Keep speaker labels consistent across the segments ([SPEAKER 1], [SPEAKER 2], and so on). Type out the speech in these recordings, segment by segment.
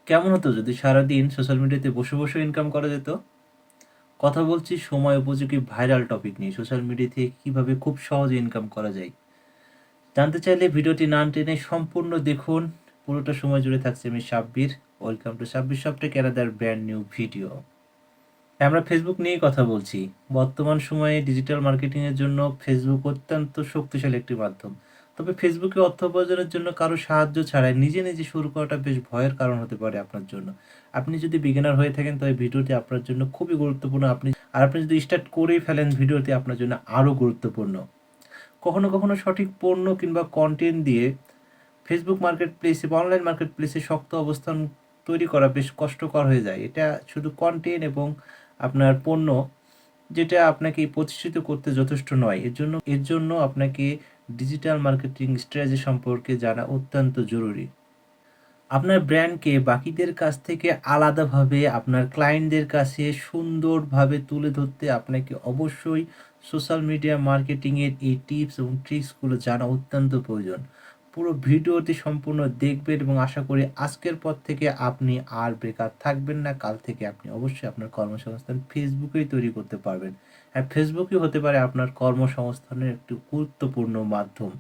[SPEAKER 1] কেমন হতো যদি সারাদিন সোশ্যাল মিডিয়াতে বসে বসে ইনকাম করা যেত? কথা বলছি সময় উপযোগী ভাইরাল টপিক নিয়ে সোশ্যাল মিডিয়া থেকে কীভাবে খুব সহজে ইনকাম করা যায়। জানতে চাইলে ভিডিওটি না টেনে সম্পূর্ণ দেখুন। পুরোটা সময় জুড়ে থাকছে আমি Sabbir. Welcome to Sabbir Softtech another brand new video. আমরা ফেসবুক নিয়েই কথা বলছি। বর্তমান সময়ে ডিজিটাল মার্কেটিংয়ের জন্য ফেসবুক অত্যন্ত শক্তিশালী একটি মাধ্যম। তবে ফেসবুকে অর্থ উপার্জনের জন্য কারো সাহায্য ছাড়াই নিজে নিজে শুরু করাটা বেশ ভয়ের কারণ হতে পারে আপনার জন্য। আপনি যদি বিগিনার হয়ে থাকেন তবে ভিডিওটি আপনার জন্য খুবই গুরুত্বপূর্ণ। আপনি যদি স্টার্ট করেই ফেলেন ভিডিওটি আপনার জন্য আরও গুরুত্বপূর্ণ। কখনো কখনো সঠিক পণ্য কিংবা কন্টেন্ট দিয়ে ফেসবুক মার্কেট প্লেসে বা অনলাইন মার্কেট প্লেসে শক্ত অবস্থান তৈরি করা বেশ কষ্টকর হয়ে যায়। এটা শুধু কন্টেন্ট এবং আপনার পণ্য যেটা আপনাকে প্রতিষ্ঠিত করতে যথেষ্ট নয়। এর জন্য আপনাকে ডিজিটাল মার্কেটিং স্ট্র্যাটেজি সম্পর্কে জানা অত্যন্ত জরুরি। আপনার ব্র্যান্ডকে বাকিদের কাছ থেকে আলাদাভাবে আপনার ক্লায়েন্টদের কাছে সুন্দরভাবে তুলে ধরতে আপনাকে অবশ্যই সোশ্যাল মিডিয়া মার্কেটিংয়ের এই টিপস এবং ট্রিক্সগুলো জানা অত্যন্ত প্রয়োজন। পুরো ভিডিওটি সম্পূর্ণ দেখবেন এবং আশা করি আজকের পর থেকে আপনি আর বেকার থাকবেন না। কাল থেকে আপনি অবশ্যই আপনার কর্মসংস্থান ফেসবুকেই তৈরি করতে পারবেন। হ্যাঁ, ফেসবুকই হতে পারে আপনার কর্মসংস্থানের একটি গুরুত্বপূর্ণ মাধ্যম।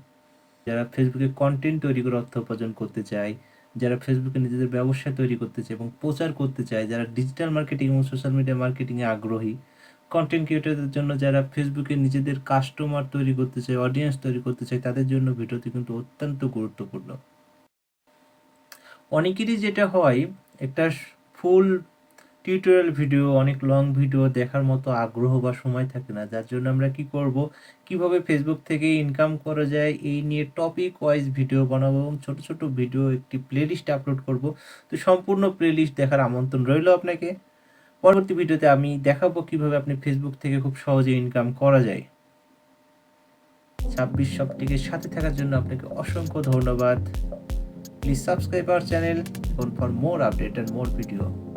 [SPEAKER 1] যারা ফেসবুকে কন্টেন্ট তৈরি করে অর্থ উপার্জন করতে চায়, যারা ফেসবুকে নিজেদের ব্যবসা তৈরি করতে চায় এবং প্রচার করতে চায়, যারা ডিজিটাল মার্কেটিং এবং সোশ্যাল মিডিয়া মার্কেটিংয়ে আগ্রহী, কন্টেন্ট ক্রিয়েটরদের জন্য যারা ফেসবুকে নিজেদের কাস্টমার তৈরি করতে চায়, অডিয়েন্স তৈরি করতে চায়, তাদের জন্য ভিডিওটি কিন্তু অত্যন্ত গুরুত্বপূর্ণ। অনেকেরই যেটা হয়, একটা ফুল টিউটোরিয়াল ভিডিও, অনেক লং ভিডিও দেখার মতো আগ্রহ বা সময় থাকে না, যার জন্য আমরা কি করব, কিভাবে ফেসবুক থেকে ইনকাম করা যায় এই নিয়ে টপিক ওয়াইজ ভিডিও বানাবো এবং ছোট ছোট ভিডিও একটি প্লেলিস্ট আপলোড করব। তো সম্পূর্ণ প্লেলিস্ট দেখার আমন্ত্রণ রইল আপনাকে। পরবর্তী ভিডিওতে আমি দেখাবো কিভাবে আপনি ফেসবুক থেকে খুব সহজে ইনকাম করা যায়। 26 সফটটেকের সাথে থাকার জন্য আপনাকে অসংখ্য ধন্যবাদ। Please subscribe our channel for more update and more video.